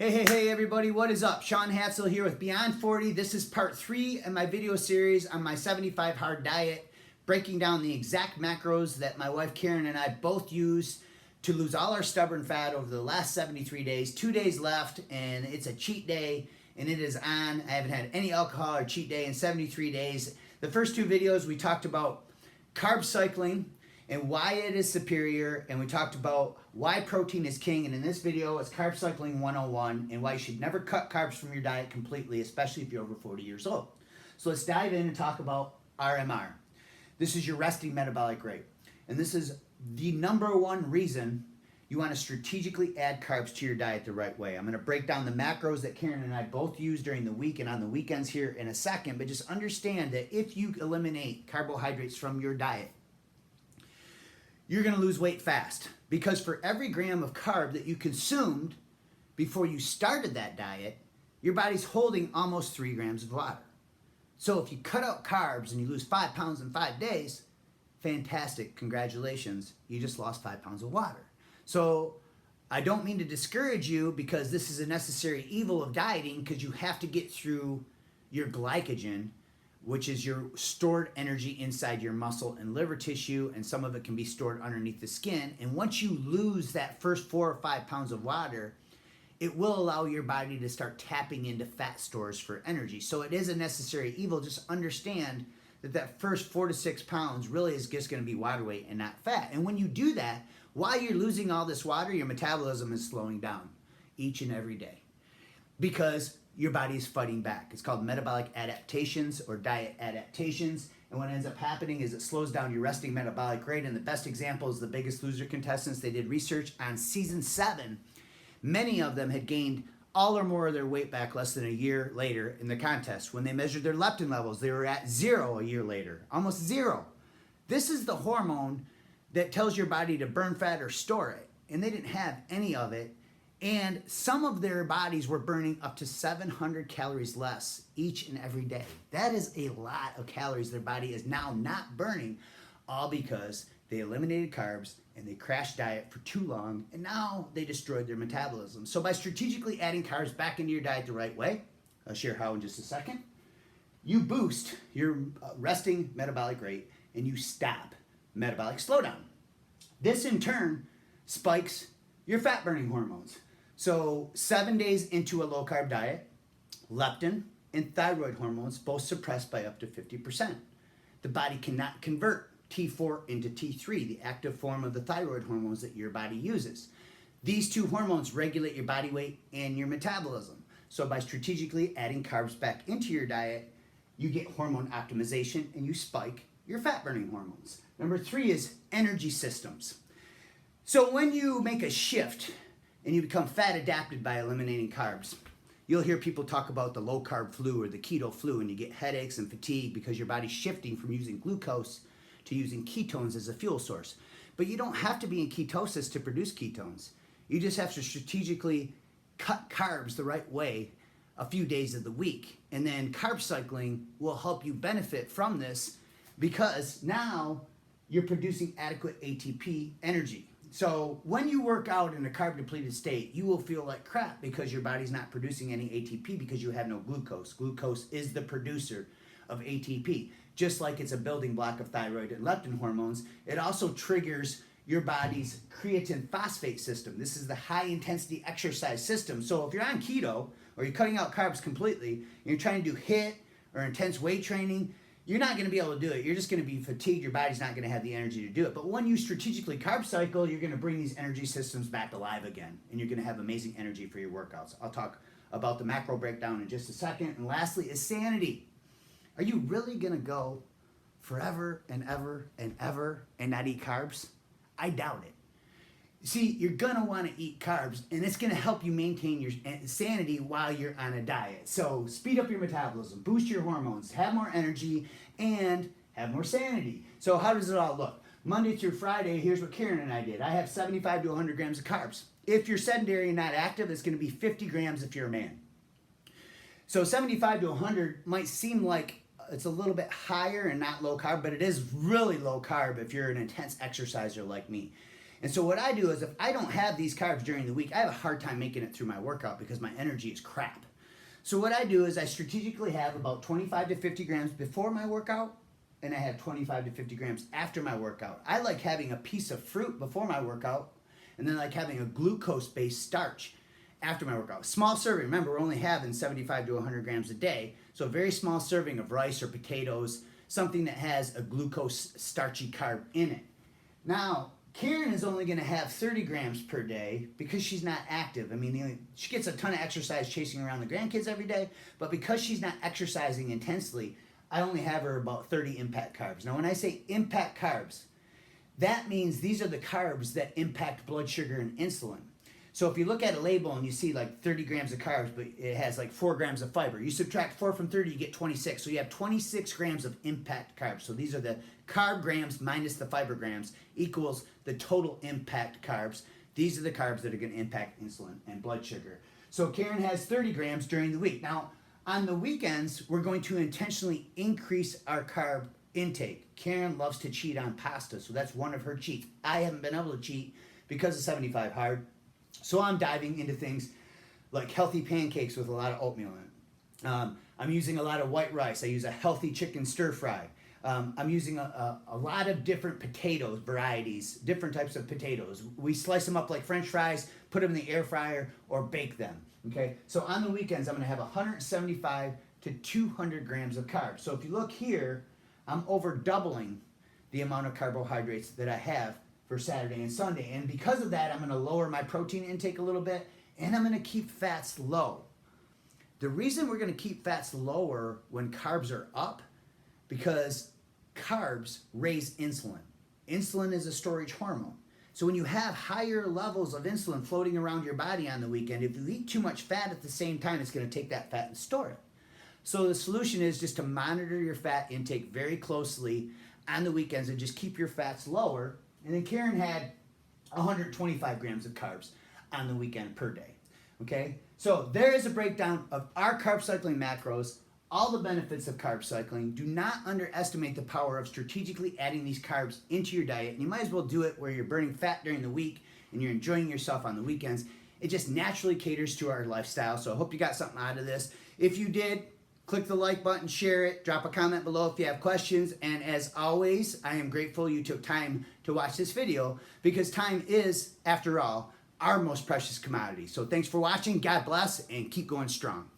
Hey everybody, what is up? Sean Hatzel here with Beyond 40. This is part 3 in my video series on my 75 hard diet, breaking down the exact macros that my wife Karen and I both use to lose all our stubborn fat over the last 73 days. 2 days left and it's a cheat day and it is on. I haven't had any alcohol or cheat day in 73 days. The first 2 videos we talked about carb cycling and why it is superior, and we talked about why protein is king, and in this video it's carb cycling 101 and why you should never cut carbs from your diet completely, especially if you're over 40 years old. So let's dive in and talk about RMR. This is your resting metabolic rate, and this is the #1 reason you want to strategically add carbs to your diet the right way. I'm going to break down the macros that Karen and I both use during the week and on the weekends here in a second, but just understand that if you eliminate carbohydrates from your diet, you're going to lose weight fast, because for every gram of carb that you consumed before you started that diet, your body's holding almost 3 grams of water. So if you cut out carbs and you lose 5 pounds in 5 days, fantastic, congratulations, you just lost 5 pounds of water. So I don't mean to discourage you, because this is a necessary evil of dieting, because you have to get through your glycogen, which is your stored energy inside your muscle and liver tissue, and some of it can be stored underneath the skin. And once you lose that first 4 or 5 pounds of water, it will allow your body to start tapping into fat stores for energy. So it is a necessary evil. Just understand that that first 4 to 6 pounds really is just going to be water weight and not fat. And when you do that, while you're losing all this water, your metabolism is slowing down each and every day, because your body is fighting back. It's called metabolic adaptations or diet adaptations. And what ends up happening is it slows down your resting metabolic rate. And the best example is the Biggest Loser contestants. They did research on season 7. Many of them had gained all or more of their weight back less than a year later in the contest. When they measured their leptin levels, they were at 0 a year later, almost 0. This is the hormone that tells your body to burn fat or store it. And they didn't have any of it. And some of their bodies were burning up to 700 calories less each and every day. That is a lot of calories their body is now not burning, all because they eliminated carbs and they crashed diet for too long, and now they destroyed their metabolism. So by strategically adding carbs back into your diet the right way, I'll share how in just a second, you boost your resting metabolic rate and you stop metabolic slowdown. This in turn spikes your fat burning hormones. So 7 days into a low carb diet, leptin and thyroid hormones both suppressed by up to 50%. The body cannot convert T4 into T3, the active form of the thyroid hormones that your body uses. These 2 hormones regulate your body weight and your metabolism. So by strategically adding carbs back into your diet, you get hormone optimization and you spike your fat burning hormones. #3 is energy systems. So when you make a shift and you become fat adapted by eliminating carbs, you'll hear people talk about the low carb flu or the keto flu, and you get headaches and fatigue because your body's shifting from using glucose to using ketones as a fuel source. But you don't have to be in ketosis to produce ketones. You just have to strategically cut carbs the right way a few days of the week. And then carb cycling will help you benefit from this, because now you're producing adequate ATP energy. So when you work out in a carb depleted state, you will feel like crap because your body's not producing any ATP because you have no glucose. Glucose is the producer of ATP. Just like it's a building block of thyroid and leptin hormones, it also triggers your body's creatine phosphate system. This is the high intensity exercise system. So if you're on keto or you're cutting out carbs completely and you're trying to do HIIT or intense weight training, you're not going to be able to do it. You're just going to be fatigued. Your body's not going to have the energy to do it. But when you strategically carb cycle, you're going to bring these energy systems back alive again, and you're going to have amazing energy for your workouts. I'll talk about the macro breakdown in just a second. And lastly is sanity. Are you really going to go forever and ever and ever and not eat carbs? I doubt it. See, you're going to want to eat carbs, and it's going to help you maintain your sanity while you're on a diet. So speed up your metabolism, boost your hormones, have more energy, and have more sanity. So how does it all look? Monday through Friday, here's what Karen and I did. I have 75 to 100 grams of carbs. If you're sedentary and not active, it's going to be 50 grams if you're a man. So 75 to 100 might seem like it's a little bit higher and not low carb, but it is really low carb if you're an intense exerciser like me. And so what I do is if I don't have these carbs during the week, I have a hard time making it through my workout because my energy is crap. So what I do is I strategically have about 25 to 50 grams before my workout, and I have 25 to 50 grams after my workout. I like having a piece of fruit before my workout, and then like having a glucose-based starch after my workout. Small serving, remember we're only having 75 to 100 grams a day, so a very small serving of rice or potatoes, something that has a glucose starchy carb in it. Now, Karen is only going to have 30 grams per day because she's not active. I mean, she gets a ton of exercise chasing around the grandkids every day, but because she's not exercising intensely, I only have her about 30 impact carbs. Now, when I say impact carbs, that means these are the carbs that impact blood sugar and insulin. So if you look at a label and you see like 30 grams of carbs, but it has like 4 grams of fiber, you subtract 4 from 30, you get 26. So you have 26 grams of impact carbs. So these are the carb grams minus the fiber grams equals the total impact carbs. These are the carbs that are going to impact insulin and blood sugar. So Karen has 30 grams during the week. Now, on the weekends, we're going to intentionally increase our carb intake. Karen loves to cheat on pasta, so that's one of her cheats. I haven't been able to cheat because of 75 hard. So I'm diving into things like healthy pancakes with a lot of oatmeal in it. I'm using a lot of white rice. I use a healthy chicken stir fry. I'm using a lot of different potatoes, varieties, different types of potatoes. We slice them up like French fries, put them in the air fryer, or bake them. Okay, so on the weekends, I'm going to have 175 to 200 grams of carbs. So if you look here, I'm over doubling the amount of carbohydrates that I have for Saturday and Sunday. And because of that, I'm going to lower my protein intake a little bit, and I'm going to keep fats low. The reason we're going to keep fats lower when carbs are up, because carbs raise insulin. Insulin is a storage hormone. So when you have higher levels of insulin floating around your body on the weekend, if you eat too much fat at the same time, it's going to take that fat and store it. So the solution is just to monitor your fat intake very closely on the weekends and just keep your fats lower. And then Karen had 125 grams of carbs on the weekend per day. Okay? So there is a breakdown of our carb cycling macros, all the benefits of carb cycling. Do not underestimate the power of strategically adding these carbs into your diet. And you might as well do it where you're burning fat during the week and you're enjoying yourself on the weekends. It just naturally caters to our lifestyle. So I hope you got something out of this. If you did, click the like button, share it, drop a comment below if you have questions. And as always, I am grateful you took time to watch this video because time is, after all, our most precious commodity. So thanks for watching. God bless and keep going strong.